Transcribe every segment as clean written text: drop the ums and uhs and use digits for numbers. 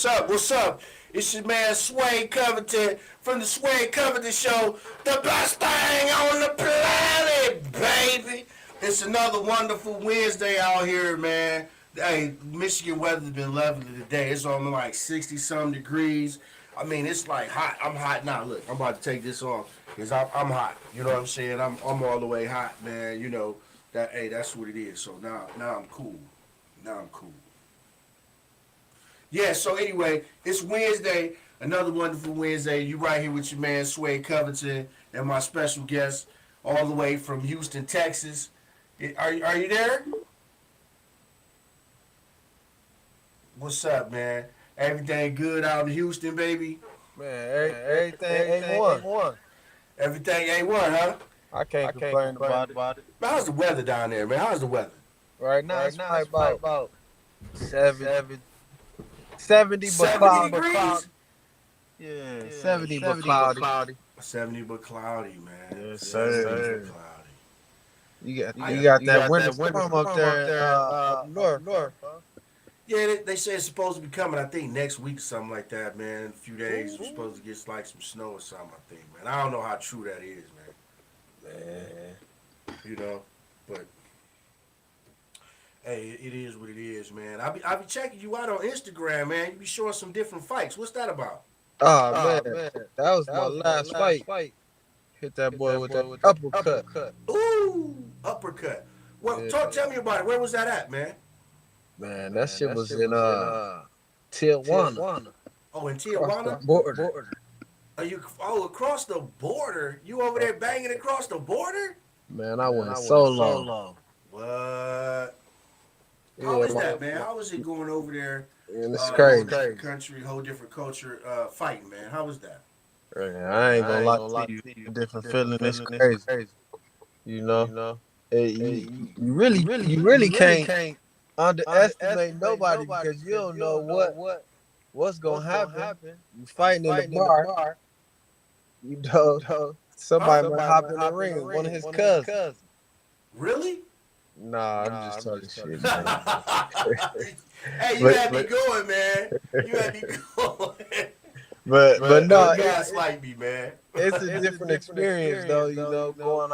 What's up? What's up? It's your man Suede Covington from the Suede Covington Show. The best thing on the planet, baby. It's another wonderful Wednesday out here, man. Hey, Michigan weather's been lovely today. It's on like 60-some degrees. I mean, it's like hot. I'm hot now. Look, I'm about to take this off because I'm hot. You know what I'm saying? I'm all the way hot, man. You know that. Hey, that's what it is. So now I'm cool. Now I'm cool. Yeah, so anyway, it's Wednesday, another wonderful Wednesday. You right here with your man Suede Covington and my special guest all the way from Houston, Texas. Are you there? What's up, man? Everything good out in Houston, baby? Man, everything A1. Everything A1, huh? I can't complain about it. Man, how's the weather down there, man? How's the weather? Right now, it's probably about 70 but 70 cloudy. degrees? Yeah, 70 but cloudy. 70 but cloudy, man. Yes, 70 sir. but cloudy. You got that winter storm up there up north. Yeah, they say it's supposed to be coming, I think, next week, something like that, man. In a few days, we're supposed to get like some snow or something, I think, man. I don't know how true that is, man. You know, but hey, it is what it is, man. I be checking you out on Instagram, man. You be showing some different fights. What's that about? Oh, man, that was my last fight. Hit that boy with that uppercut. Ooh, uppercut. Well, Yeah. tell me about it. Where was that at, man? Man, that shit was in Tijuana. Oh, in Across the Tijuana? border. Are you across the border? You over there banging across the border? Man, I went solo. What? Yeah, How is that, man? How is it going over there? And it's Whole crazy. different country, whole different culture, fighting, man. How was that? Man, I ain't gonna lie to you. Different feeling. It's crazy. You know, you really can't underestimate nobody because you don't know what's gonna happen. You fighting in the bar. You know, somebody might hop in the ring. One of his cousins. Really? Nah, I'm just talking shit, man. Hey, you had me going, man. You had me going. But no, Don't gaslight me, man. it's a different experience though. You know, going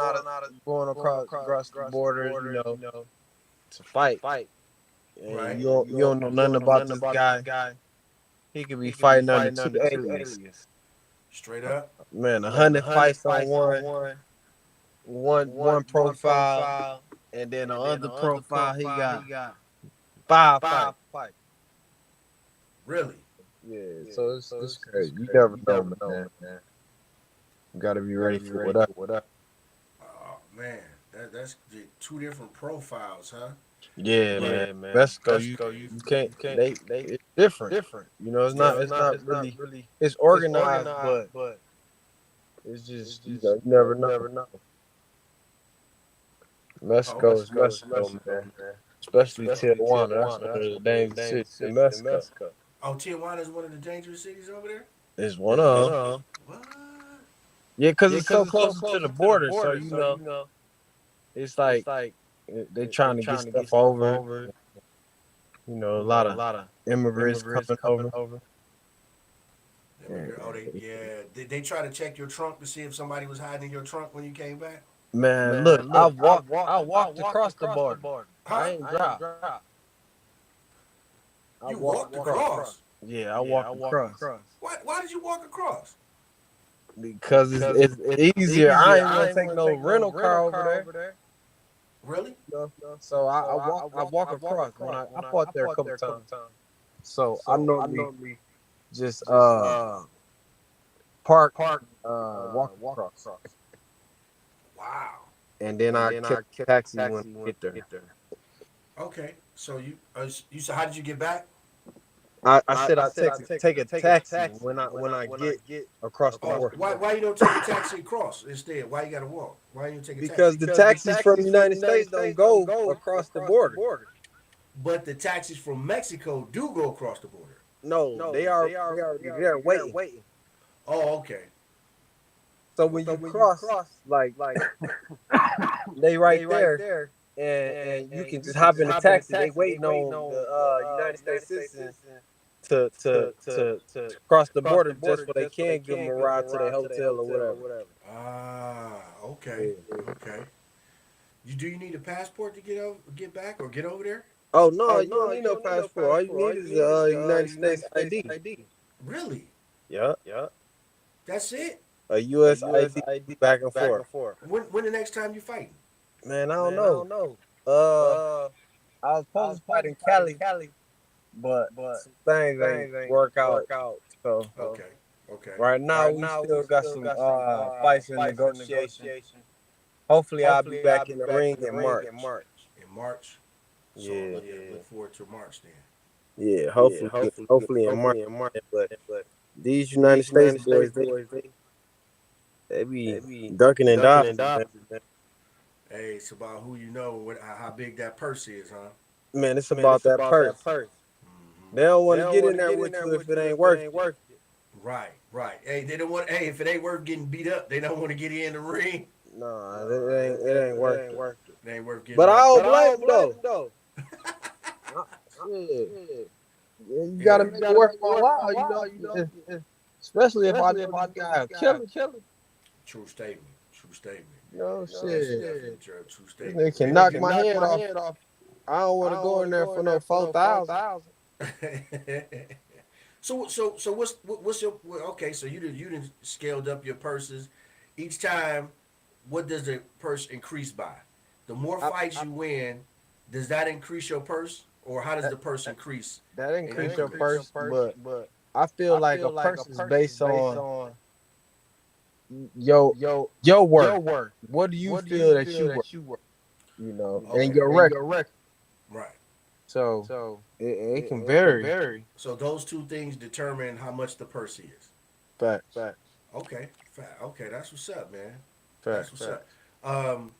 across the border. You know, to fight. And Right. you don't know nothing about this guy. He could be fighting under two aliases. Straight up. Man, 100 fights on one profile, and then the other profile he got five fights. Really? Yeah, so it's crazy. You never know, man. You gotta be ready for whatever. Oh man, that's two different profiles, huh? Yeah, man. Mexico, you can't. They it's different. You know, it's not really. It's organized, but it's just you never know. Mexico is Mexico, man. Especially Tijuana. That's one of the dangerous cities in Mexico. Oh, Tijuana is one of the dangerous cities over there? It's one of them. What? Yeah, because it's so close to the border, so you know, it's like they trying to get stuff over. You know, a lot of immigrants coming over. Did they try to check your trunk to see if somebody was hiding in your trunk when you came back? Man, look, I walked across the border. Huh? I ain't dropped. You walked across? Yeah, I walked across. Why did you walk across? Because it's easier. I ain't gonna take no rental car over there. Really? So I walk across. When I fought there a couple times. So I normally just park walk across. Wow. And then I catch a taxi when I get there. Okay. So you said, how did you get back? I said I take a taxi when I get across the border. Why you don't take a taxi across instead? Why you gotta walk? Why you don't take a taxi? Because the taxis from the United States don't go across the border. But the taxis from Mexico do go across the border. No, they are there waiting. Oh, okay. So when you cross, like they right there, and you can just hop in the taxi. They waiting on the United States citizens to cross the border just so they can give them a ride to their hotel or whatever. Ah, okay, Yeah. okay. You need a passport to get back or get over there? Oh no, you don't need no passport. All you need is a United States ID. Really? Yeah, That's it? a U.S. ID back and forth. When the next time you fighting? Man, I don't know. Uh, I was supposed to fight in Cali, but some things ain't work out. So Okay, okay. right now we still got some fights in negotiation. Hopefully, I'll be back in the ring in March. In March. So Yeah, look forward to March then. yeah. Hopefully in March. But these United States boys, they be ducking and dodging, man. Hey, it's about who you know, how big that purse is, huh? Man, it's about that purse. Hmm. They don't want to get in there with you if it ain't worth it. Right, right. Hey, they don't want. Hey, if it ain't worth getting beat up, they don't want to get in the ring. Nah, it ain't worth it. It ain't worth getting But I knocked don't out. blame them though. Shit, yeah, you gotta Yeah. make it worth my while, especially if I know this guy a killer. True statement. True statement. That's Shit, definitely true this statement, nigga can knock my head off. I don't want to go in there for no 4,000. man. So what's your okay? So you didn't scaled up your purses. Each time, what does the purse increase by? The more I, fights you win, does that increase your purse, or how does that, the purse increase that in increase your increments? purse, but I feel like a purse is based on your your worth. What do you feel that you worth? And Okay, your record. right. So it can vary. So those two things determine how much the purse is. Facts. Okay, okay, that's what's up, man. That's Facts. what's up. Um,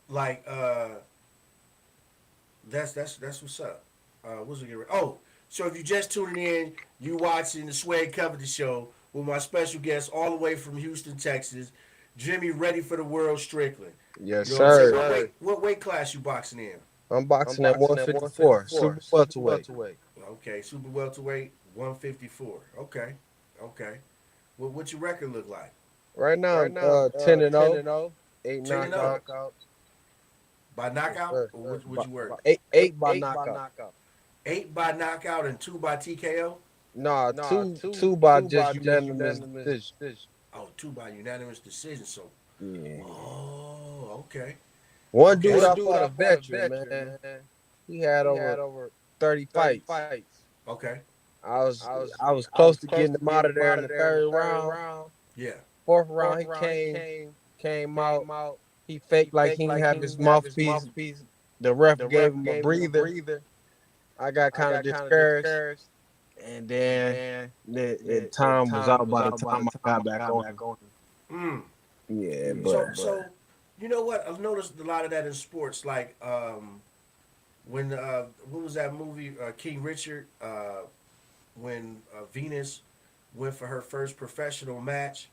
like that's what's up. What's it get? Oh, so if you just tuning in, you watching the Suede Covington show with my special guest all the way from Houston, Texas, Jimmy, ready for the world Strickland. Yes, You know what I'm saying? sir. What weight class you boxing in? I'm boxing at 154, super welterweight. Okay, super welterweight, 154. Okay, okay. What your record look like? Right now, 10-0, 8 10 and 0 knockouts. by Yes, knockout, sir. or would you work? Eight by knockout. 8 by knockout and 2 by TKO. Nah, two by just unanimous decision. Oh, 2 by unanimous decision. So, Yeah. oh, okay, One okay. dude I fought a veteran, man. He had over 30 fights. Okay, I was I was close to getting him out of there in the third round. yeah. Fourth round, he came out. He faked like he didn't have his mouthpiece. The ref gave him a breather. I got kind of discouraged, and then time was out by the time I got back on him. Mm. Yeah, So you know what? I've noticed a lot of that in sports. Like when what was that movie King Richard? When Venus went for her first professional match,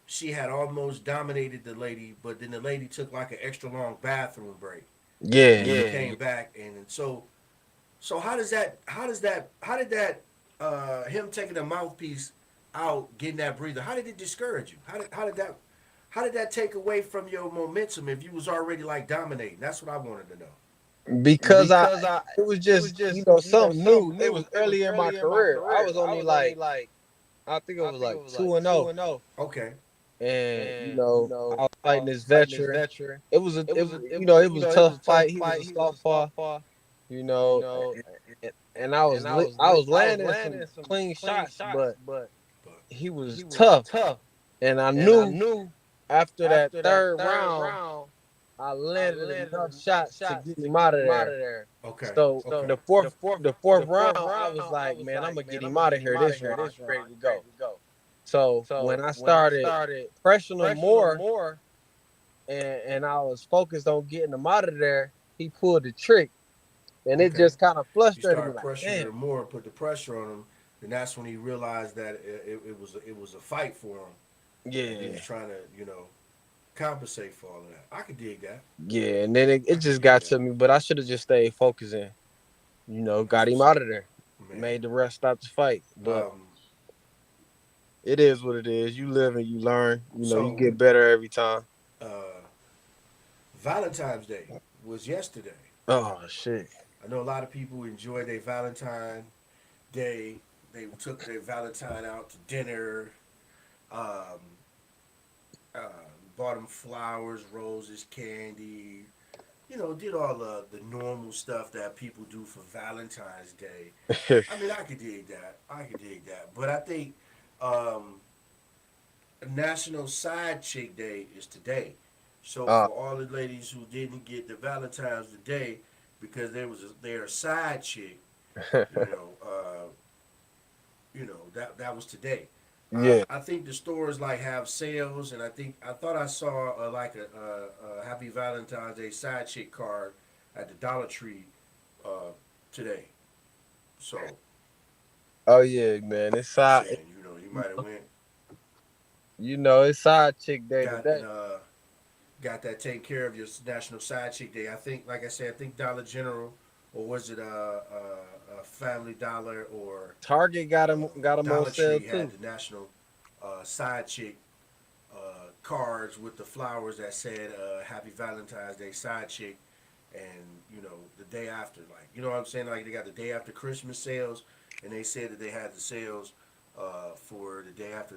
she had almost dominated the lady, but then the lady took like an extra long bathroom break, and then came back, and so how did that him taking the mouthpiece out, getting that breather, how did it discourage you? How did that take away from your momentum if you was already like dominating? That's what I wanted to know. because it was just something new. It was early in my career. I was only like I think it was like 2-0, Okay. and I was fighting this veteran. It was a tough fight. He was a southpaw, you know, and I was landing some clean shots, but But he was tough, and I knew after that third round I landed enough shots to get him out of there. okay. So Okay. the fourth round, I was like, man, I'm gonna get him out of here this round. He's ready to go. So when I started pressing him more and I was focused on getting him out of there, he pulled the trick. And it Okay. just kind of You frustrated me start like, pressuring damn. him more, put the pressure on him, then that's when he realized that it was a fight for him, and he was Yeah. trying to compensate for all of that. I could dig that. And then it I could just dig got that. to me, but I should have just stayed focused and, That's got him what's out up. of there. man. made the rest stop the fight. But Um, it is what it is. You live and you learn. You know, you so get better every time. uh, Valentine's Day was yesterday. Oh shit. I know a lot of people enjoy their Valentine Day. They took their Valentine out to dinner. Um, uh, bought them flowers, roses, candy. You know, did all the normal stuff that people do for Valentine's Day. I mean, I could dig that. I could dig that. But I think um, National Side Chick Day is today. So uh, for all the ladies who didn't get the Valentine's today because they're a side chick, you know, that was today. yeah. I think the stores like have sales, and I thought I saw like a Happy Valentine's Day side chick card at the Dollar Tree uh, today. So Oh yeah, man. It's I'm side. saying, you might have went You know, it's side chick day got today. and got that taken care of your National Side Chick Day. I think, like I said, I think Dollar General, or was it Family Dollar, or Target got 'em on Dollar sale Tree had too. the National Side Chick cards with the flowers that said Happy Valentine's Day Side Chick, and the day after, like, you know what I'm saying, like they got the day after Christmas sales, and they said that they had the sales for the day after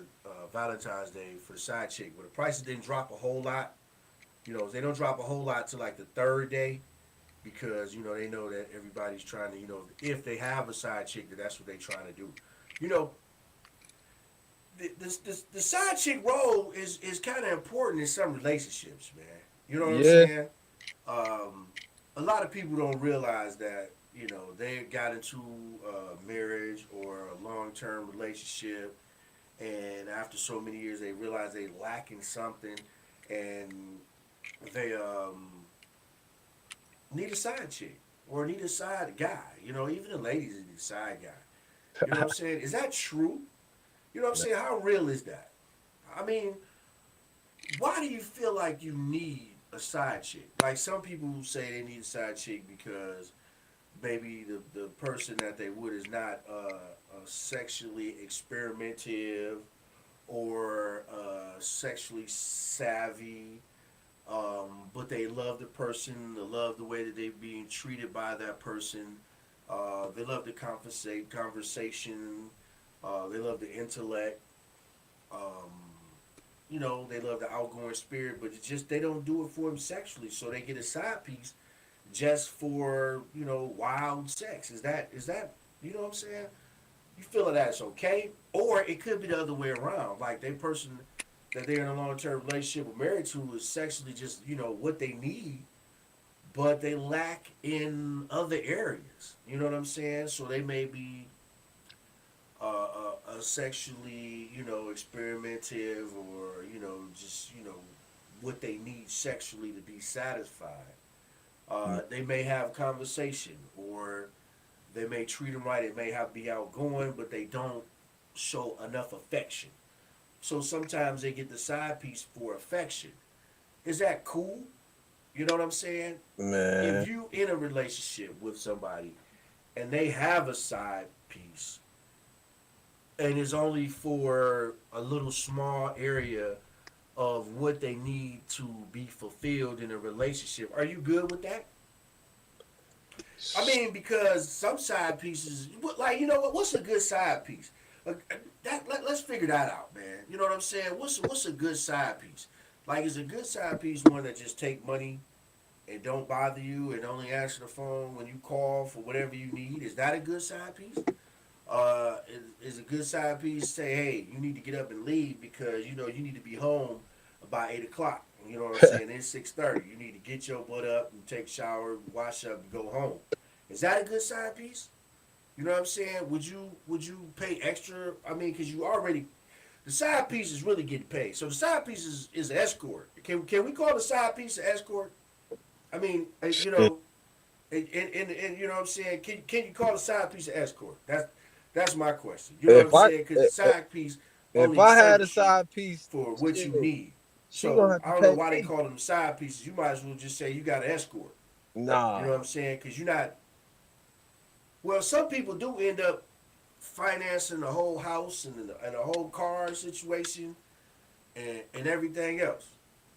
Valentine's Day for the side chick, but the prices didn't drop a whole lot. They don't drop a whole lot to like the third day because they know that everybody's trying to, if they have a side chick, that's what they're trying to do. You know, the side chick role is kind of important in some relationships, man. You know what I'm Yeah. saying? Um, a lot of people don't realize that they got into a marriage or a long term relationship, and after so many years, they realize they lacking something, and they need a side chick or need a side guy. Even the ladies need a side guy. You know what I'm saying? Is that true? You know what I'm saying? How real is that? I mean, why do you feel like you need a side chick? Like some people say they need a side chick because maybe the person that they would is not sexually experimentative or sexually savvy, but they love the person, they love the way that they're being treated by that person. They love the conversation. They love the intellect. Um, they love the outgoing spirit, but it's just they don't do it for them sexually. So they get a side piece just for wild sex. Is that you know what I'm saying? You feel that that's okay, or it could be the other way around. Like they person that they're in a long term relationship or married to is sexually just what they need, but they lack in other areas. You know what I'm saying? So they may be sexually experimentative, or just what they need sexually to be satisfied. They may have conversation, or they may treat them right. It may have be outgoing, but they don't show enough affection. So sometimes they get the side piece for affection. Is that cool? You know what I'm saying? If Man. you in a relationship with somebody and they have a side piece and it's only for a little small area of what they need to be fulfilled in a relationship, are you good with that? I mean, because some side pieces, like, what's a good side piece? Let's figure that out, man. You know what I'm saying? What's a good side piece? Like, is a good side piece one that just take money and don't bother you and only answer the phone when you call for whatever you need? Is that a good side piece? Is a good side piece say, hey, you need to get up and leave because you need to be home by 8 o'clock. You know what I'm saying? It's 6:30. You need to get your butt up and take a shower, wash up, and go home. Is that a good side piece? You know what I'm saying? Would you pay extra? I mean, because you already the side piece is really getting paid. So the side piece is an escort. Can we call the side piece an escort? I mean, Shit. and you know what I'm saying? Can you call the side piece an escort? That's my question. You know what I'm If I saying? Because the side piece if only I had a service you side piece, for what you shit, need. she gonna So have to I don't know pay why they me. call them side pieces. You might as well just say you got an escort. You know Nah. what I'm saying? Because you're not. Well, some people do end up financing the whole house and the whole car situation and everything else.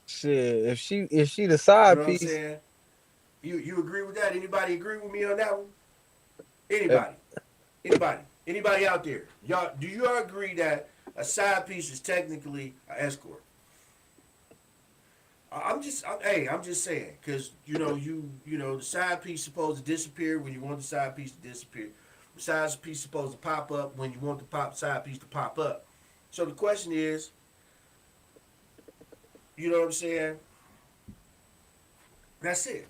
Shit, if she the You side know what I'm piece, saying? You agree with that? Anybody agree with me on that one? if, Anybody? Anybody? Anybody out there? Y'all, do you all agree that a side piece is technically an escort? I'm just saying, cause the side piece supposed to disappear when you want the side piece to disappear. The side piece supposed to pop up when you want the side piece to pop up. So the question is, you know what I'm saying? That's it.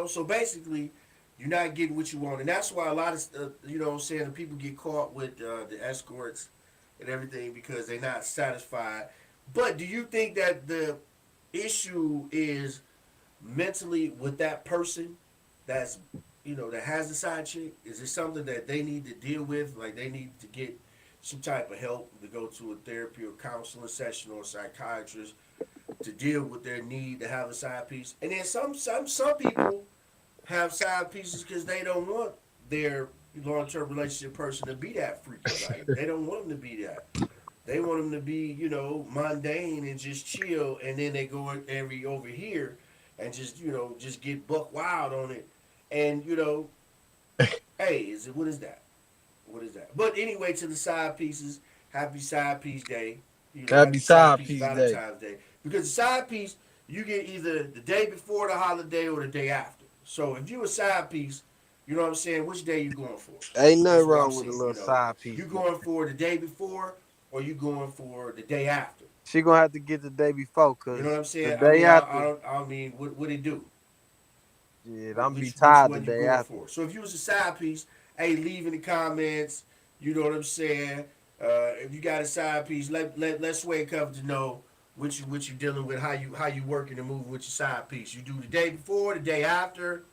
So basically, you're not getting what you want, and that's why a lot of what I'm saying, the people get caught with the escorts and everything because they're not satisfied. But do you think that the issue is mentally with that person that's that has the side chick? Is it something that they need to deal with? Like they need to get some type of help to go to a therapy or counseling session or a psychiatrist to deal with their need to have a side piece. And then some people have side pieces because they don't want their long term relationship person to be that freaky, right? They don't want them to be that. They want them to be, mundane and just chill, and then they go every over here and just, just get buck wild on it. And hey, what is that? What is that? But anyway, to the side pieces, happy side piece day. happy Happy side side piece piece day. Valentine's Day. Because the side piece, you get either the day before the holiday or the day after. So if you a side piece, you know what I'm saying, which day you going for? Ain't nothing That's what I'm wrong with a seeing, little side You piece, man. going for the day before or you going for the day after? She gonna have to get the day before, You know what cause I'm the saying? I day mean, after, I mean, what it do? shit, I'm be Which tired the one you day going after. for? So if you was a side piece, hey, leave in the comments. You know what I'm saying? If you got a side piece, let Suede cover to know what you dealing with, how you working and moving with your side piece. You do the day before, the day after,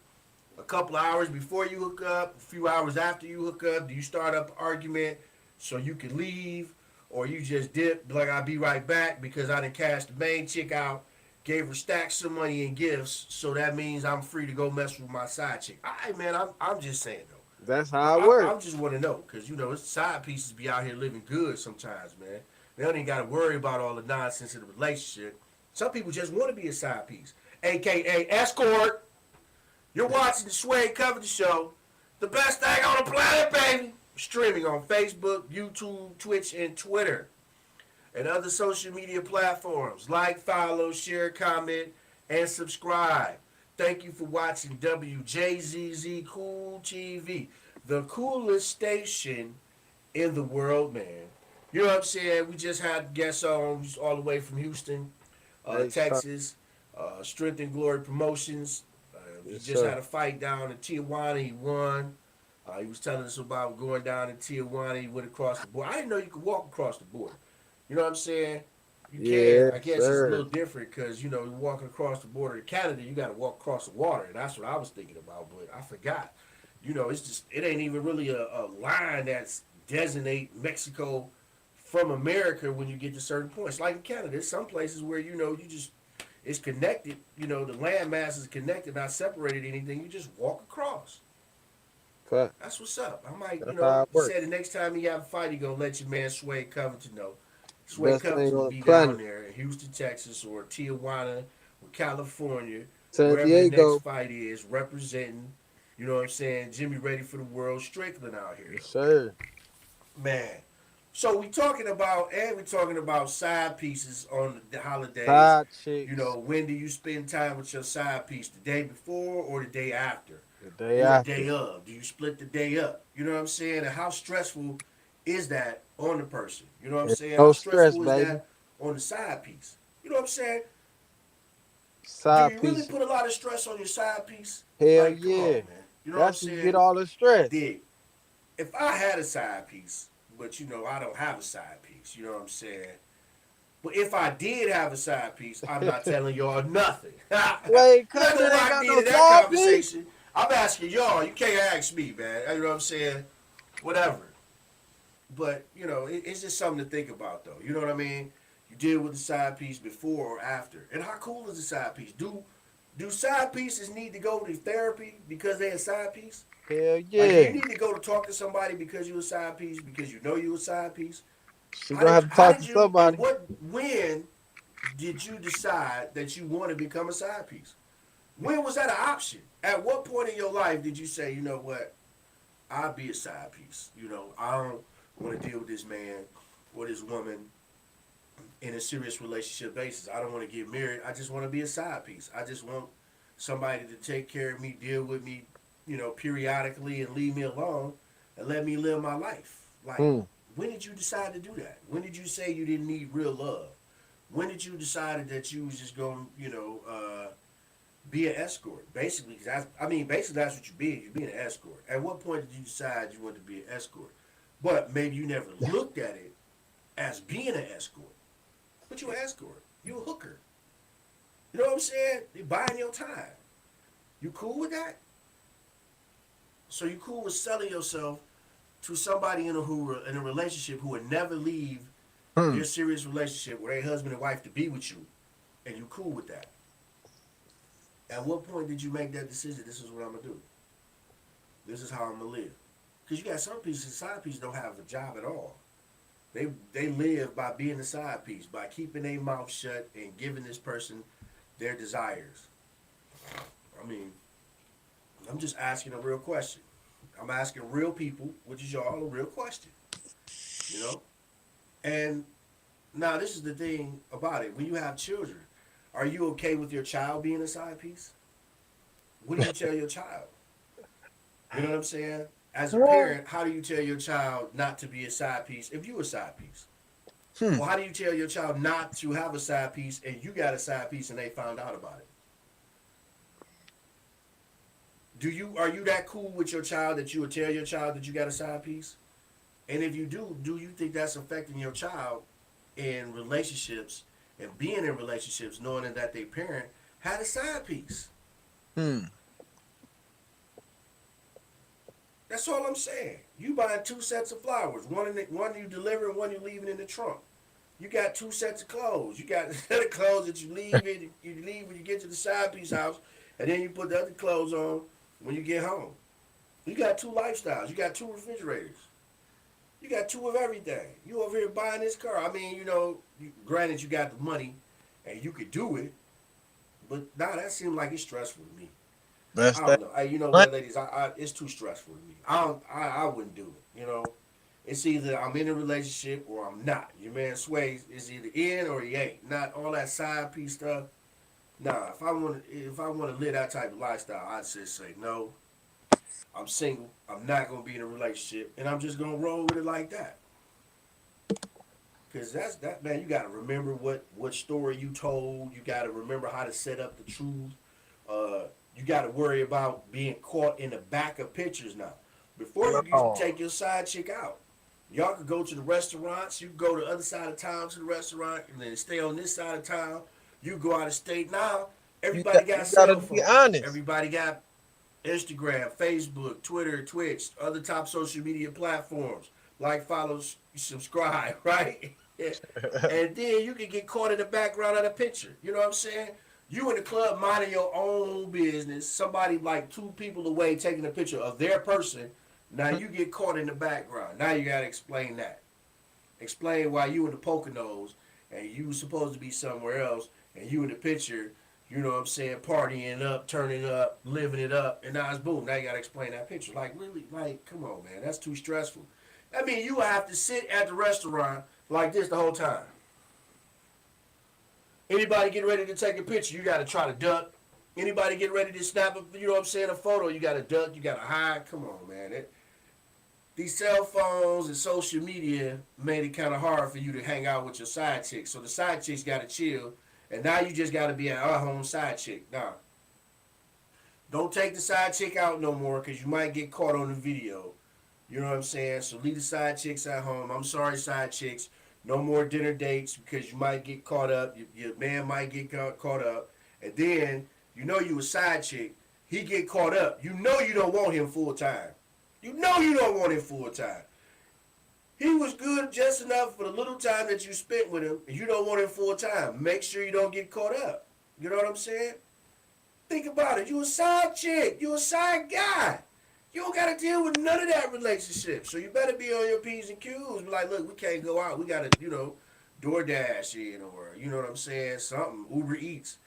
a couple of hours before you hook up, a few hours after you hook up. Do you start up an argument so you can leave, or you just dip like I'll be right back because I done cashed the main chick out, gave her stacks of money in gifts, so that means I'm free to go mess with my side chick. All right, man, I'm just saying though. That's how it work. I just want to know because it's side pieces be out here living good sometimes, man. They don't even got to worry about all the nonsense in the relationship. Some people just want to be a side piece, aka escort. You're watching the Suede Covington Show, the best thing on the planet, baby. Streaming on Facebook, YouTube, Twitch, and Twitter, and other social media platforms. Like, follow, share, comment, and subscribe. Thank you for watching WJZZ Cool TV, the coolest station in the world, man. You know what I'm saying? We just had guests on all the way from Houston, Hey, sir. Texas, Strength and Glory Promotions. He Yes, just sir. had a fight down in Tijuana. He won. He was telling us about going down in Tijuana. He went across the border. I didn't know you could walk across the border. You know what I'm saying? You can. Yes, I guess it's a sir. little different because you're walking across the border to Canada. You got to walk across the water, and that's what I was thinking about. But I forgot. It's just it ain't even really a line that's designate Mexico from America when you get to certain points. Like in Canada, there's some places where you just it's connected. The land mass is connected, not separated anything. You just walk across. Fact. That's what's up. I might, That's how it he work. said the next time he have a fight, he gonna let your man Suede Covington know. Suede Best thing Covington on will the be down planet. there in Houston, Texas, or Tijuana, or California, San wherever the next Diego. fight is, representing. You know what I'm saying? Jimmy ready for the world, Strickland out here Yes, though. sir. Man. So we talking about side pieces on the holidays. Side chicks When do you spend time with your side piece? The day before or the day after? the day Or the after. day of? Do you split the day up? You know what I'm saying? And how stressful is that on the person? You know what I'm It's saying? How no stress, stressful is baby. that on the side piece? You know what I'm saying? Do Side you really piece. put a lot of stress on your side piece? Hell Like, come on, yeah. man. You know what I'm That's where you saying? get all the stress. Dig. If I had a side piece, but I don't have a side piece, you know what I'm saying? But if I did have a side piece, I'm not telling y'all nothing. Wait, You're not Covenant gonna ain't lock got me no into that side piece? conversation. I'm asking y'all. You can't ask me, man. You know what I'm saying? Whatever. But it's just something to think about, though. You know what I mean? You deal with the side piece before or after, and how cool is the side piece? Do side pieces need to go to therapy because they're a side piece? Hell Like, do you yeah. need to go to talk to somebody because you a side piece, because you know you a side piece? She gonna have to How talk to did you and somebody. when did you decide that you want to become a side piece? When was that an option? At what point in your life did you say, you know what, I'll be a side piece? You know, I don't want to deal with this man or this woman in a serious relationship basis. I don't want to get married. I just want to be a side piece. I just want somebody to take care of me, deal with me, you know, periodically and leave me alone and let me live my life. Like, Hmm. when did you decide to do that? When did you say you didn't need real love? When did you decide that you was just going, you know, be an escort? Basically, basically that's what you be. You're being an escort. At what point did you decide you wanted to be an escort? But maybe you never looked at it as being an escort. But you an escort. You a hooker. You know what I'm saying? You're buying your time. You cool with that? So you cool with selling yourself to somebody in a relationship who would never leave Hmm. their serious relationship with their husband and wife to be with you, and you cool with that? At what point did you make that decision? This is what I'm gonna do. This is how I'm gonna live. Because you got some pieces, side pieces don't have a job at all. They live by being a side piece, by keeping their mouth shut and giving this person their desires. I mean, I'm just asking a real question. I'm asking real people, which is y'all, a real question. You know? And now this is the thing about it. When you have children, are you okay with your child being a side piece? What do you tell your child? You know what I'm saying? As a parent, how do you tell your child not to be a side piece if you a side piece? Hmm. Or how do you tell your child not to have a side piece and you got a side piece and they found out about it? Are you that cool with your child that you would tell your child that you got a side piece? And if you do you think that's affecting your child in relationships and being in relationships, knowing that their parent had a side piece? Hmm. That's all I'm saying. You buying two sets of flowers, one you deliver and one you leaving in the trunk. You got two sets of clothes. You got a set of clothes that you leave when you get to the side piece house, and then you put the other clothes on when you get home. You got two lifestyles. You got two refrigerators. You got two of everything. You over here buying this car. I mean, granted you got the money and you could do it, but nah, that seemed like it's stressful to me. Best I thing. don't know. You know what, ladies? It's too stressful to me. I wouldn't do it. You know, it's either I'm in a relationship or I'm not. Your man Suede is either in or he ain't. Not all that side piece stuff. Nah, if I want to live that type of lifestyle, I'd just say no. I'm single. I'm not gonna be in a relationship, and I'm just gonna roll with it like that. Cause that's that man. You got to remember what story you told. You got to remember how to set up the truth. Uh, you got to worry about being caught in the back of pictures now. Before you used to No. take your side chick out. Y'all could go to the restaurants. You go to the other side of town to the restaurant, and then stay on this side of town. You go out of state now. Everybody got You gotta cell be phones. honest. Everybody got Instagram, Facebook, Twitter, Twitch, other top social media platforms. Like, follow, subscribe, right? And then you can get caught in the background of the picture. You know what I'm saying? You in the club minding your own business. Somebody like two people away taking a picture of their person. Now you get caught in the background. Now you gotta explain that. Explain why you in the Poconos and you supposed to be somewhere else and you in the picture, you know what I'm saying, partying up, turning up, living it up, and now it's boom. Now you gotta explain that picture. Like, really? Like, come on, man, that's too stressful. I mean, you have to sit at the restaurant like this the whole time. Anybody get ready to take a picture, you gotta try to duck. Anybody get ready to snap a, you know what I'm saying, a photo, you gotta duck, you gotta hide. Come on, man. These cell phones and social media made it kind of hard for you to hang out with your side chick. So the side chicks got to chill, and now you just got to be an at-home side chick. Now, don't take the side chick out no more because you might get caught on the video. You know what I'm saying? So leave the side chicks at home. I'm sorry, side chicks. No more dinner dates because you might get caught up. Your man might get caught up. And then, you a side chick. He get caught up. You know you don't want him full time. You know you don't want him full time. He was good just enough for the little time that you spent with him, and you don't want him full time. Make sure you don't get caught up. You know what I'm saying? Think about it. You a side chick. You a side guy. You don't got to deal with none of that relationship. So you better be on your P's and Q's. Be like, look, we can't go out. We got to, DoorDash in or, you know what I'm saying, something, Uber Eats,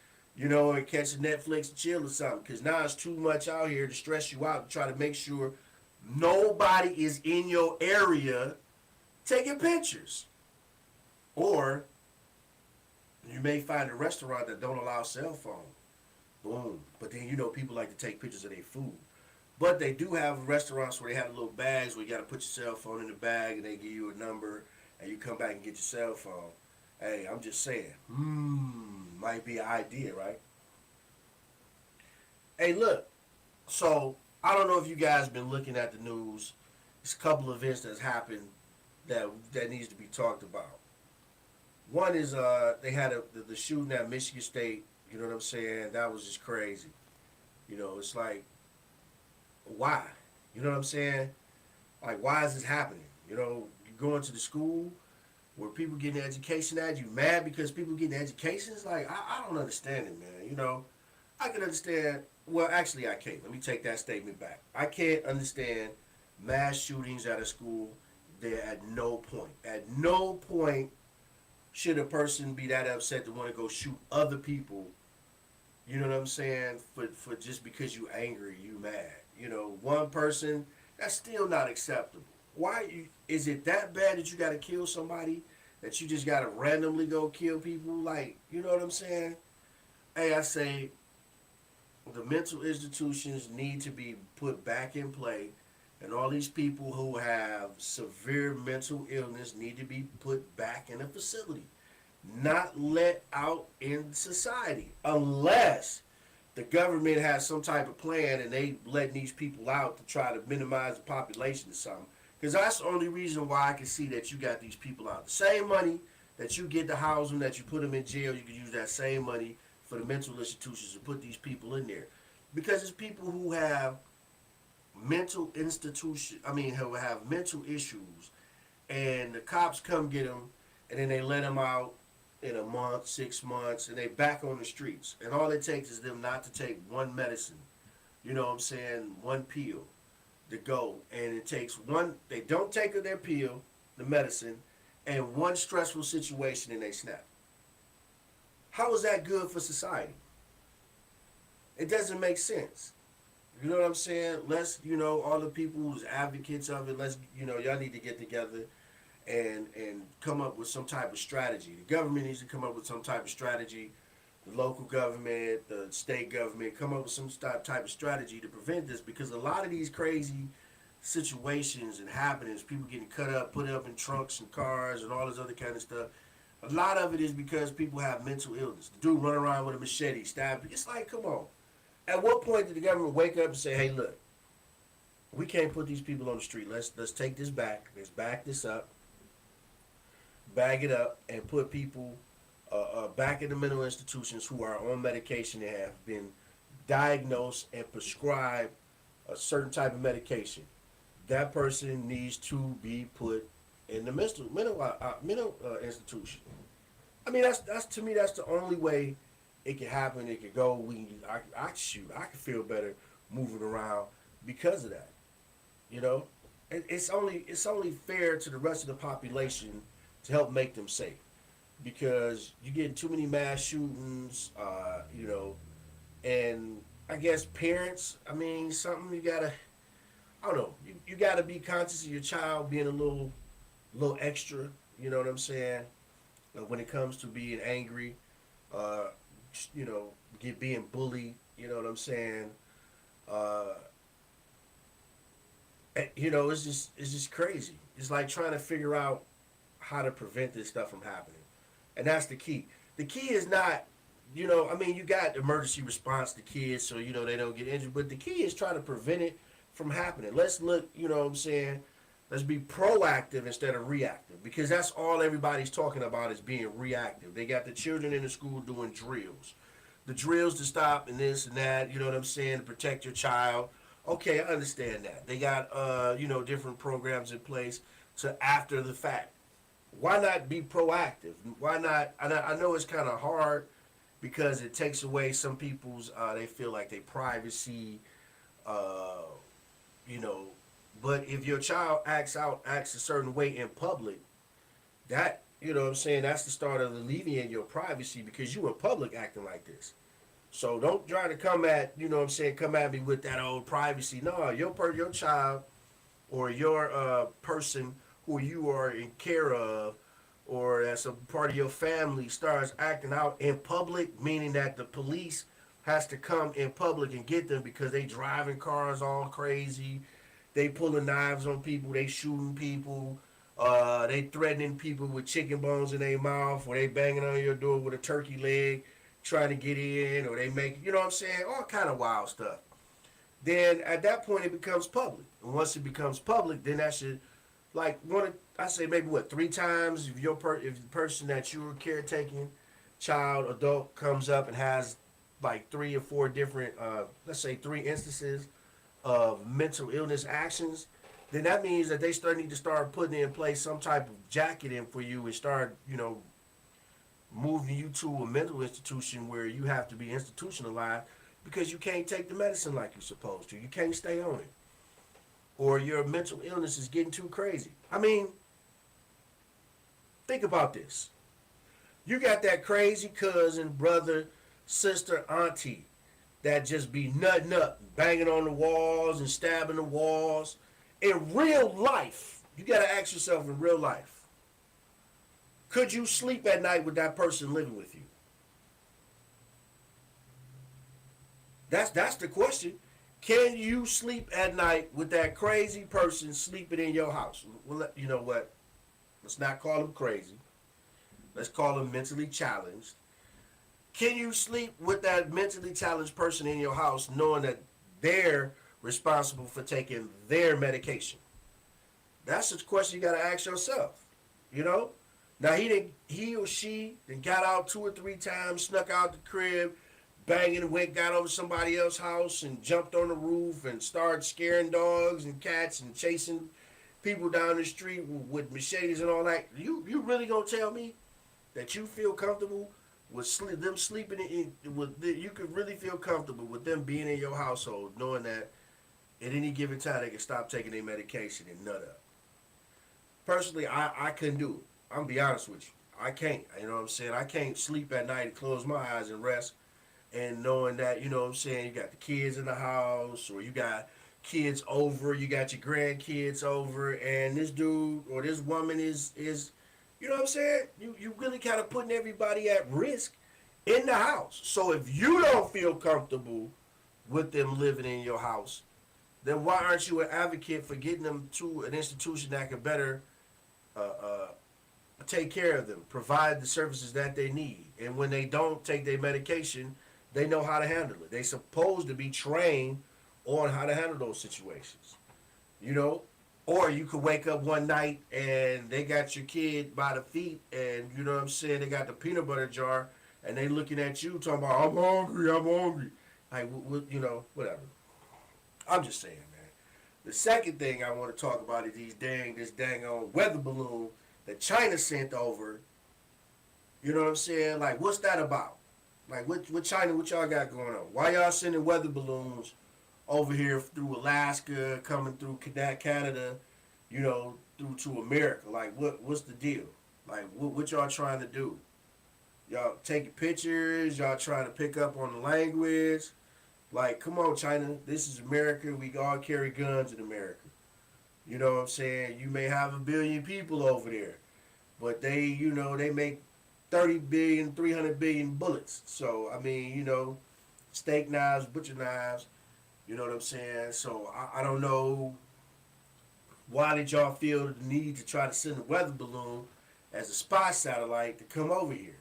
or catch a Netflix and chill or something. Because now it's too much out here to stress you out to try to make sure nobody is in your area taking pictures. Or you may find a restaurant that don't allow cell phone. Boom. But then, people like to take pictures of their food. But they do have restaurants where they have little bags where you got to put your cell phone in the bag and they give you a number and you come back and get your cell phone. Hey, I'm just saying, might be an idea, right? Hey, look, so I don't know if you guys been looking at the news. There's a couple of events that's happened that needs to be talked about. One is they had the shooting at Michigan State. You know what I'm saying? That was just crazy. It's like, why? You know what I'm saying? Like, why is this happening? You going to the school where people getting education at you mad because people getting educations? Like, I don't understand it, man. I can understand. Well, actually, I can't. Let me take that statement back. I can't understand mass shootings at a school. There at no point. At no point should a person be that upset to want to go shoot other people. You know what I'm saying? For just because you angry, you mad. One person, that's still not acceptable. Is it that bad that you got to kill somebody? That you just got to randomly go kill people? Like, you know what I'm saying? Hey, I say the mental institutions need to be put back in play, and all these people who have severe mental illness need to be put back in a facility, not let out in society, unless the government has some type of plan and they letting these people out to try to minimize the population or something. Because that's the only reason why I can see that you got these people out. The same money that you get to house them, that you put them in jail, you can use that same money for the mental institutions to put these people in there. Because it's people who have who have mental issues, and the cops come get them, and then they let them out in a month, 6 months, and they back on the streets. And all it takes is them not to take one medicine, you know what I'm saying, one pill to go. And it takes one, they don't take their pill, the medicine, and one stressful situation and they snap. How is that good for society? It doesn't make sense. You know what I'm saying? Let's, all the people who's advocates of it, y'all need to get together and come up with some type of strategy. The government needs to come up with some type of strategy. The local government, the state government, come up with some type of strategy to prevent this, because a lot of these crazy situations and happenings, people getting cut up, put up in trunks and cars and all this other kind of stuff, a lot of it is because people have mental illness. The dude run around with a machete, stab. It's like, come on. At what point did the government wake up and say, hey, look, we can't put these people on the street. Let's take this back. Let's back this up, bag it up, and put people back in the mental institutions who are on medication and have been diagnosed and prescribed a certain type of medication. That person needs to be put in the mental institution. I mean, that's to me, that's the only way it can happen. It could go. I can feel better moving around because of that. It's only fair to the rest of the population to help make them safe, because you get too many mass shootings. And I guess parents. I mean, something you gotta. I don't know. You gotta be conscious of your child being a little extra. You know what I'm saying? When it comes to being angry, being bullied. You know what I'm saying? It's just crazy. It's like trying to figure out how to prevent this stuff from happening, and that's the key. The key is not, you got emergency response to kids, so they don't get injured. But the key is trying to prevent it from happening. Let's look. You know what I'm saying? Let's be proactive instead of reactive, because that's all everybody's talking about is being reactive. They got the children in the school doing drills. The drills to stop and this and that, you know what I'm saying, to protect your child. Okay, I understand that. They got, different programs in place to after the fact. Why not be proactive? Why not? I know it's kind of hard because it takes away some people's they feel like their privacy, uh, you know. But if your child acts a certain way in public, that you know what I'm saying, that's the start of alleviating your privacy because you in public acting like this. So don't try to come at you know what I'm saying, come at me with that old privacy. No, your child or your person who you are in care of or as a part of your family starts acting out in public, meaning that the police has to come in public and get them because they driving cars all crazy, they pulling knives on people, they shooting people, they threatening people with chicken bones in their mouth, or they banging on your door with a turkey leg trying to get in, or they make you know what I'm saying, all kind of wild stuff. Then at that point it becomes public. And once it becomes public, then that should like I say maybe what 3 times if the person that you're caretaking, child, adult comes up and has like 3 or 4 different let's say 3 instances of mental illness actions, then that means that they need to start putting in place some type of jacket in for you and start moving you to a mental institution where you have to be institutionalized because you can't take the medicine like you're supposed to. You can't stay on it. Or your mental illness is getting too crazy. I mean, think about this. You got that crazy cousin, brother, sister, auntie that just be nutting up, banging on the walls and stabbing the walls. In real life, you got to ask yourself in real life, could you sleep at night with that person living with you? That's the question. Can you sleep at night with that crazy person sleeping in your house? Well, you know what? Let's not call him crazy. Let's call him mentally challenged. Can you sleep with that mentally challenged person in your house knowing that they're responsible for taking their medication? That's a question you got to ask yourself. You know? Now he or she then got out 2 or 3 times, snuck out the crib, banging, got over somebody else's house and jumped on the roof and started scaring dogs and cats and chasing people down the street with machetes and all that. You really gonna tell me that you feel comfortable with them sleeping you could really feel comfortable with them being in your household, knowing that at any given time they can stop taking their medication and nut up? Personally, I couldn't do it. I'm gonna be honest with you. I can't. You know what I'm saying? I can't sleep at night and close my eyes and rest and knowing that, you know what I'm saying, you got the kids in the house or you got kids over, you got your grandkids over, and this dude or this woman is you know what I'm saying? You really kind of putting everybody at risk in the house. So if you don't feel comfortable with them living in your house, then why aren't you an advocate for getting them to an institution that can better uh, uh, take care of them, provide the services that they need, and when they don't take their medication, they know how to handle it. They supposed to be trained on how to handle those situations, you know. Or you could wake up one night and they got your kid by the feet, and you know what I'm saying, they got the peanut butter jar, and they looking at you talking about, I'm hungry, I'm hungry. Like, you know, whatever. I'm just saying, man. The second thing I want to talk about is this dang on weather balloon that China sent over. You know what I'm saying? Like, what's that about? Like, what China, what y'all got going on? Why y'all sending weather balloons over here through Alaska, coming through Canada, you know, through to America? Like, what's the deal? Like, what y'all trying to do? Y'all taking pictures? Y'all trying to pick up on the language? Like, come on, China. This is America. We all carry guns in America. You know what I'm saying? You may have 1 billion people over there, but they, you know, they make 30 billion, 300 billion bullets. So, I mean, you know, steak knives, butcher knives, you know what I'm saying? So, I don't know why did y'all feel the need to try to send a weather balloon as a spy satellite to come over here?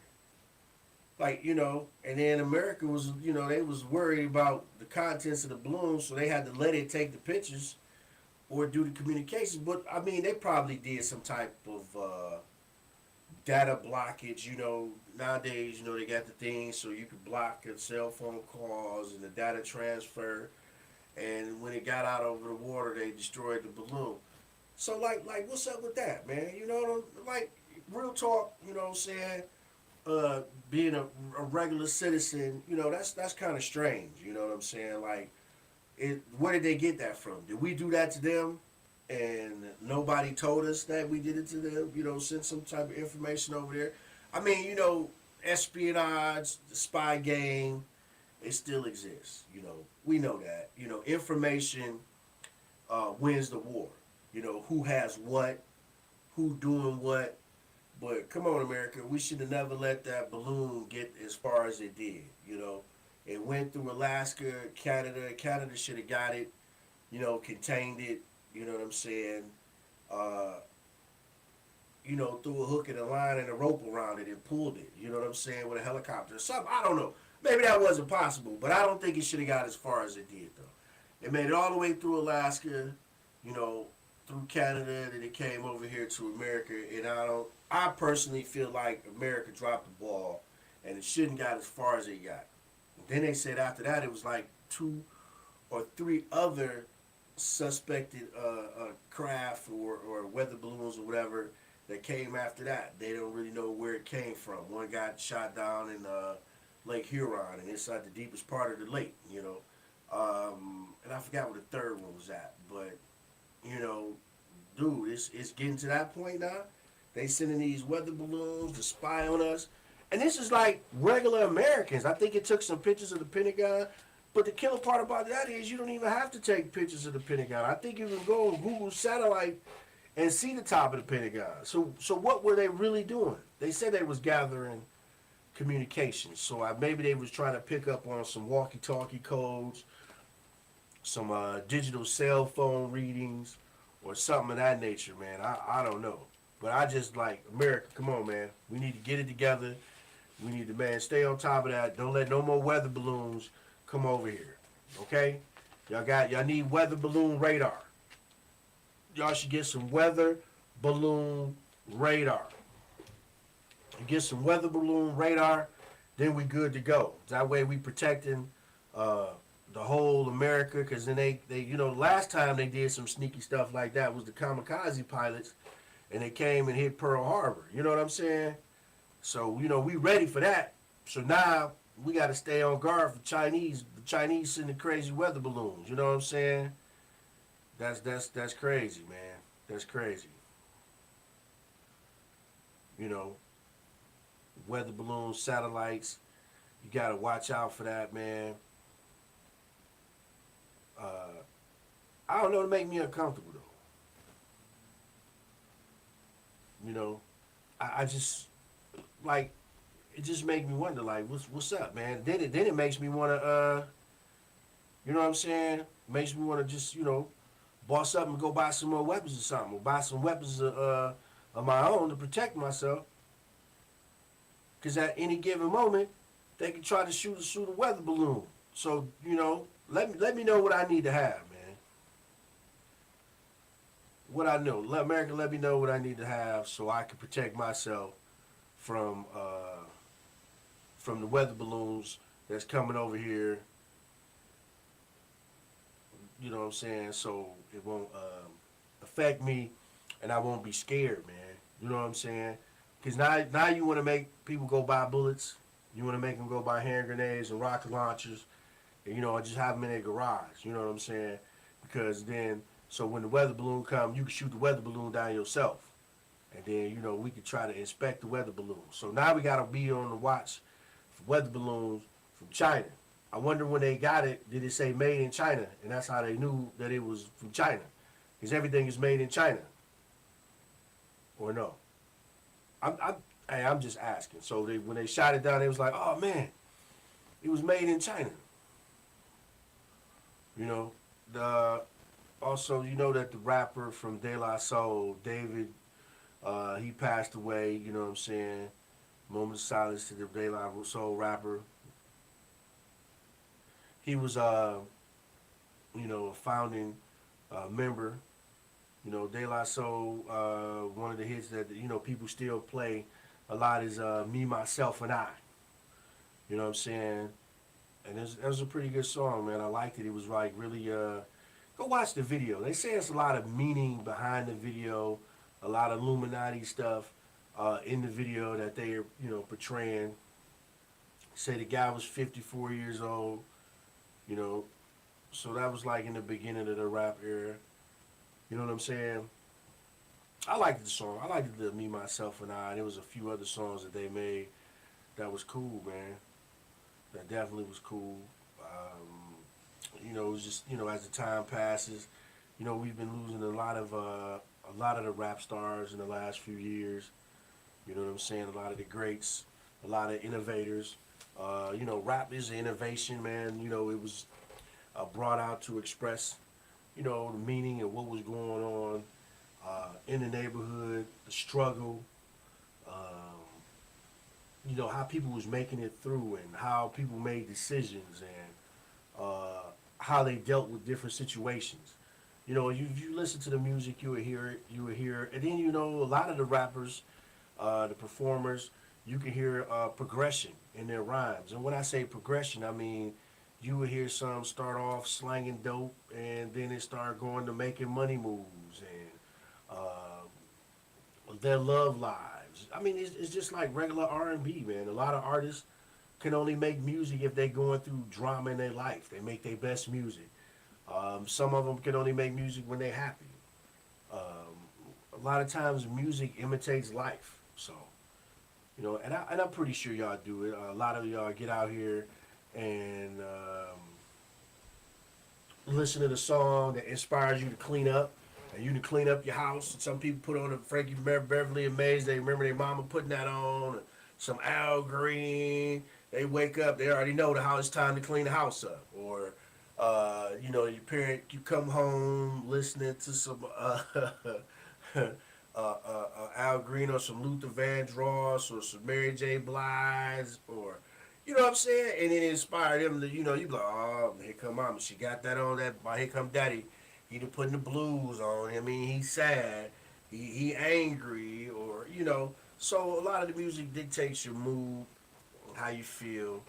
Like, you know, and then America was, you know, they was worried about the contents of the balloon, so they had to let it take the pictures or do the communications. But, I mean, they probably did some type of data blockage, you know. Nowadays, you know, they got the things so you can block your cell phone calls and the data transfer. And when it got out over the water, they destroyed the balloon. So, like, what's up with that, man? You know, like, real talk, you know what I'm saying? uh, being a regular citizen, that's kind of strange. You know what I'm saying? Like, where did they get that from? Did we do that to them, and nobody told us that we did it to them? Send some type of information over there. I mean, espionage, the spy game, it still exists. We know that. Information wins the war. Who has what, who doing what. But come on, America, we should have never let that balloon get as far as it did. It went through Alaska, Canada. Canada should have got it. Contained it. You know what I'm saying? Uh, threw a hook and a line and a rope around it and pulled it. You know what I'm saying? With a helicopter or something. I don't know. Maybe that wasn't possible, but I don't think it should have got as far as it did, though. It made it all the way through Alaska, you know, through Canada, then it came over here to America, and I personally feel like America dropped the ball, and it shouldn't got as far as it got. Then they said after that it was like two or three other suspected craft or weather balloons or whatever that came after that. They don't really know where it came from. One got shot down in Lake Huron and inside the deepest part of the lake, and I forgot where the third one was at. But you know, dude, it's getting to that point now. They sending these weather balloons to spy on us, and this is like regular Americans. I think it took some pictures of the Pentagon. But the killer part about that is you don't even have to take pictures of the Pentagon. I think you can go on Google satellite and see the top of the Pentagon. So what were they really doing? They said they was gathering communications. So maybe they was trying to pick up on some walkie-talkie codes, some digital cell phone readings, or something of that nature, man. I don't know. But I just like, America, come on, man. We need to get it together. We need to, man, stay on top of that. Don't let no more weather balloons come over here. Okay? Y'all need weather balloon radar. Y'all should get some weather balloon radar. You get some weather balloon radar, then we good to go. That way we protecting the whole America, because then they last time they did some sneaky stuff like that was the kamikaze pilots, and they came and hit Pearl Harbor. You know what I'm saying? So, we ready for that. So now we got to stay on guard for Chinese. The Chinese sending crazy weather balloons. You know what I'm saying? That's crazy, man. That's crazy. Weather balloons, satellites. You got to watch out for that, man. I don't know, to make me uncomfortable, though. I just, like, it just makes me wonder, like, what's up, man? Then it makes me want to, you know what I'm saying? Makes me want to just, boss up and go buy some more weapons or something, or buy some weapons of my own to protect myself. Because at any given moment, they can try to shoot a weather balloon. So, let me know what I need to have, man. What I know. America, let me know what I need to have so I can protect myself from the weather balloons that's coming over here. You know what I'm saying? So it won't affect me, and I won't be scared, man. You know what I'm saying? Because now you want to make people go buy bullets. You want to make them go buy hand grenades and rocket launchers, and just have them in their garage. You know what I'm saying? Because then, so when the weather balloon comes, you can shoot the weather balloon down yourself, and then we can try to inspect the weather balloon. So now we gotta be on the watch for weather balloons from China. I wonder when they got it, did it say made in China, and that's how they knew that it was from China, because everything is made in China, or no? I'm just asking. So when they shot it down, they was like, oh man, it was made in China. Also, that the rapper from De La Soul, David, he passed away. You know what I'm saying? Moment of silence to the De La Soul rapper. He was, a founding member. De La Soul, one of the hits that, people still play a lot is Me, Myself, and I. You know what I'm saying? And that was a pretty good song, man. I liked it. It was like really, go watch the video. They say it's a lot of meaning behind the video, a lot of Illuminati stuff. in the video that they are, portraying. Say the guy was 54 years old, you know, so that was like in the beginning of the rap era. You know what I'm saying? I liked the song. I liked the Me, Myself, and I. And there was a few other songs that they made that was cool, man. That definitely was cool. It was just, as the time passes, we've been losing a lot of the rap stars in the last few years. You know what I'm saying? A lot of the greats, a lot of innovators. Rap is an innovation, man. It was brought out to express, the meaning of what was going on in the neighborhood, the struggle, how people was making it through and how people made decisions and how they dealt with different situations. You listen to the music, you would hear it, and then a lot of the rappers, the performers, you can hear progression in their rhymes. And when I say progression, I mean you would hear some start off slanging dope, and then it start going to making money moves and their love lives. I mean, it's just like regular R&B, man. A lot of artists can only make music if they're going through drama in their life. They make their best music. Some of them can only make music when they're happy. A lot of times, music imitates life. So, and I'm pretty sure y'all do it. A lot of y'all get out here and listen to the song that inspires you to clean up. And you can clean up your house. Some people put on a Frankie Beverly and Maze. They remember their mama putting that on. Some Al Green. They wake up. They already know how it's time to clean the house up. Or, your parent. You come home listening to some Al Green or some Luther Vandross or some Mary J. Blige or. You know what I'm saying? And it inspired them to, you be like, oh, here come mama. She got that on. That. Here come daddy. He done putting the blues on. I mean, he's sad. He angry, or So a lot of the music dictates your mood, how you feel,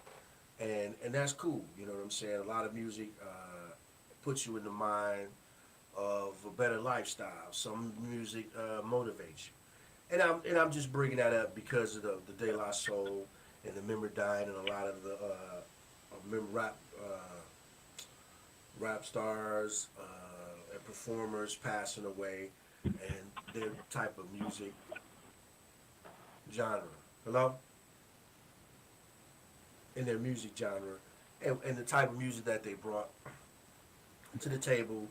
and that's cool. You know what I'm saying? A lot of music puts you in the mind of a better lifestyle. Some music motivates you, and I'm just bringing that up because of the De La Soul and the member dying, and a lot of the rap stars. And performers passing away and their type of music genre. Hello? In their music genre and the type of music that they brought to the table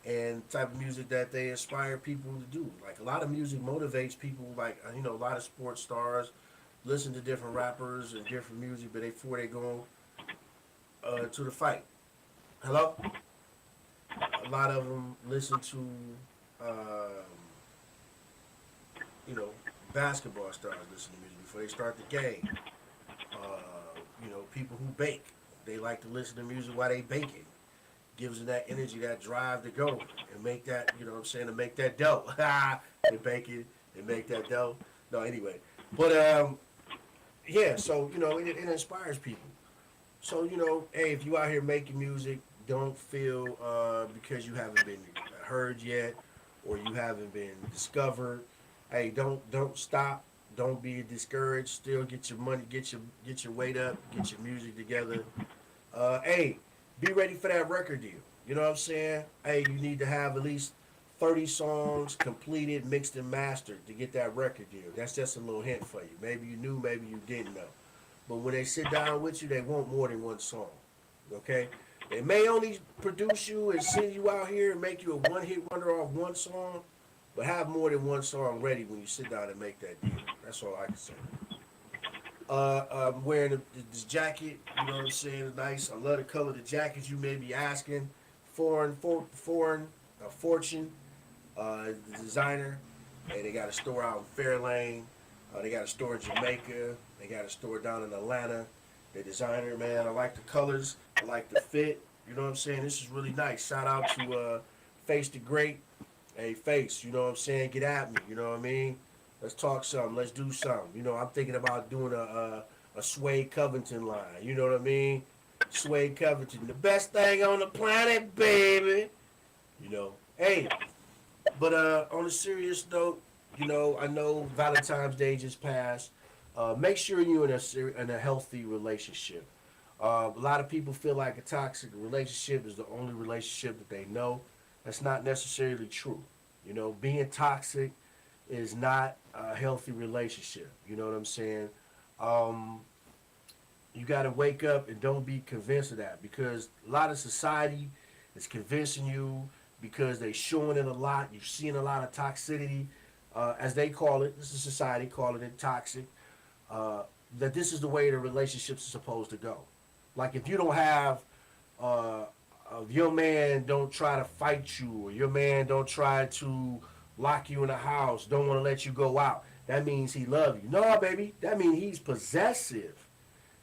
and the type of music that they inspire people to do. Like a lot of music motivates people, like a lot of sports stars listen to different rappers and different music before they go to the fight. Hello? A lot of them listen to, basketball stars listen to music before they start the game. People who bake, they like to listen to music while they baking. Gives them that energy, that drive to go and make that, to make that dough. They bake it, they make that dough. No, anyway. But, yeah, so, it inspires people. So, hey, if you out here making music, don't feel because you haven't been heard yet or you haven't been discovered. Hey, don't stop. Don't be discouraged. Still get your money, get your weight up, get your music together. Hey, be ready for that record deal. You know what I'm saying? Hey, you need to have at least 30 songs completed, mixed and mastered to get that record deal. That's just a little hint for you. Maybe you knew, maybe you didn't know. But when they sit down with you, they want more than one song. Okay? They may only produce you and send you out here and make you a one-hit wonder off one song, but have more than one song ready when you sit down and make that deal. That's all I can say. I'm wearing this jacket, you know what I'm saying? It's nice. I love the color of the jackets. You may be asking. Foreign, Fortune, the designer. Hey, they got a store out in Fairlane. They got a store in Jamaica. They got a store down in Atlanta. The designer, man, I like the colors. I like the fit. You know what I'm saying? This is really nice. Shout out to Face the Great. Hey, Face, you know what I'm saying? Get at me. You know what I mean? Let's talk something. Let's do something. I'm thinking about doing a Suede Covington line. You know what I mean? Suede Covington, the best thing on the planet, baby. Hey, but on a serious note, I know Valentine's Day just passed. Make sure you're in a healthy relationship. A lot of people feel like a toxic relationship is the only relationship that they know. That's not necessarily true. Being toxic is not a healthy relationship. You know what I'm saying? Um, you got to wake up and don't be convinced of that, because a lot of society is convincing you, because they showing it a lot. You're seeing a lot of toxicity, as they call it. This is society calling it toxic. Uh, that this is the way the relationships are supposed to go. Like if you don't have, uh, if your man don't try to fight you, or your man don't try to lock you in the house, don't want to let you go out, that means he love you. No, baby, that means he's possessive.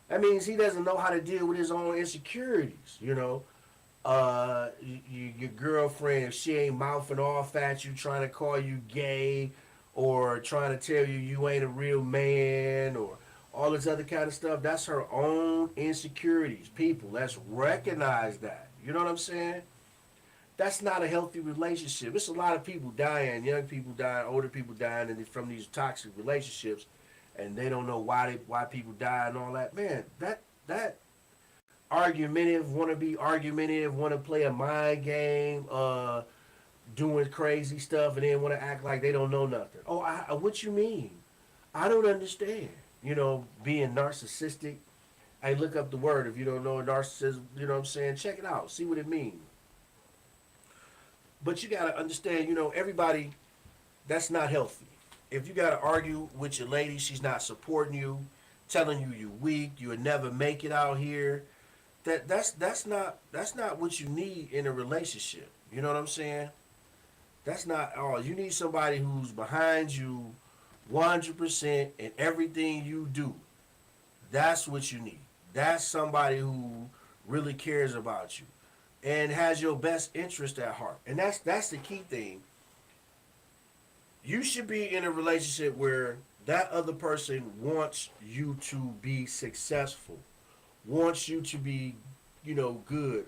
That means he doesn't know how to deal with his own insecurities. Your girlfriend, if she ain't mouthing off at you, trying to call you gay, or trying to tell you ain't a real man, or all this other kind of stuff, that's her own insecurities. People, let's recognize that. You know what I'm saying? That's not a healthy relationship. It's a lot of people dying, young people dying, older people dying, from these toxic relationships, and they don't know why people die and all that. Man, that argumentative, want to play a mind game, doing crazy stuff, and then want to act like they don't know nothing. Oh, what you mean? I don't understand. Being narcissistic. Hey, look up the word if you don't know narcissism. You know what I'm saying? Check it out. See what it means. But you gotta understand. Everybody. That's not healthy. If you gotta argue with your lady, she's not supporting you, telling you you're weak, you'll never make it out here. That's not what you need in a relationship. You know what I'm saying? That's not all. You need somebody who's behind you 100% in everything you do. That's what you need. That's somebody who really cares about you and has your best interest at heart. And that's the key thing. You should be in a relationship where that other person wants you to be successful, wants you to be, good,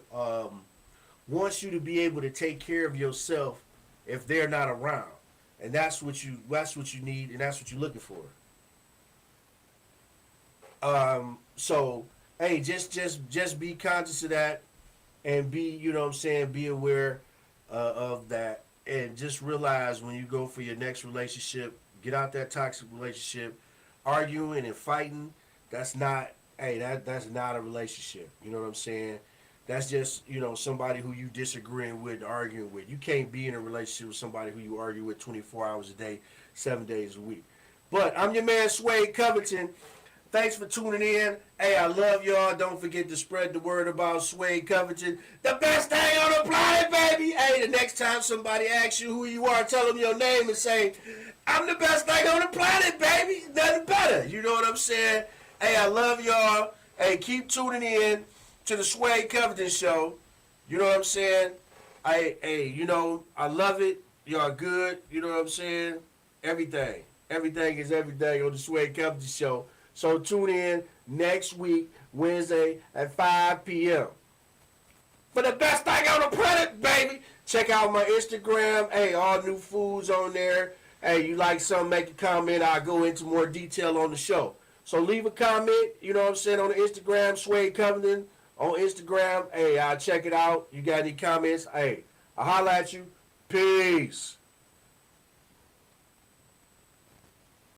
wants you to be able to take care of yourself if they're not around. And that's what you need, and that's what you're looking for. So hey, just be conscious of that, and be, what I'm saying, be aware of that, and just realize when you go for your next relationship, get out that toxic relationship, arguing and fighting. That's not, hey, that's not a relationship. You know what I'm saying? That's just, somebody who you disagreeing with, arguing with. You can't be in a relationship with somebody who you argue with 24 hours a day, 7 days a week. But I'm your man, Suede Covington. Thanks for tuning in. Hey, I love y'all. Don't forget to spread the word about Suede Covington. The best thing on the planet, baby. Hey, the next time somebody asks you who you are, tell them your name and say, I'm the best thing on the planet, baby. Nothing better. You know what I'm saying? Hey, I love y'all. Hey, keep tuning in to the Suede Covington Show. You know what I'm saying? I love it. Y'all good. You know what I'm saying? Everything. Everything is everything on the Suede Covington Show. So tune in next week, Wednesday at 5 p.m. for the best thing on the planet, baby. Check out my Instagram. Hey, all new foods on there. Hey, you like something, make a comment. I'll go into more detail on the show. So leave a comment, you know what I'm saying, on the Instagram, Suede Covington on Instagram. Hey, I'll check it out. You got any comments? Hey, I'll holler at you. Peace.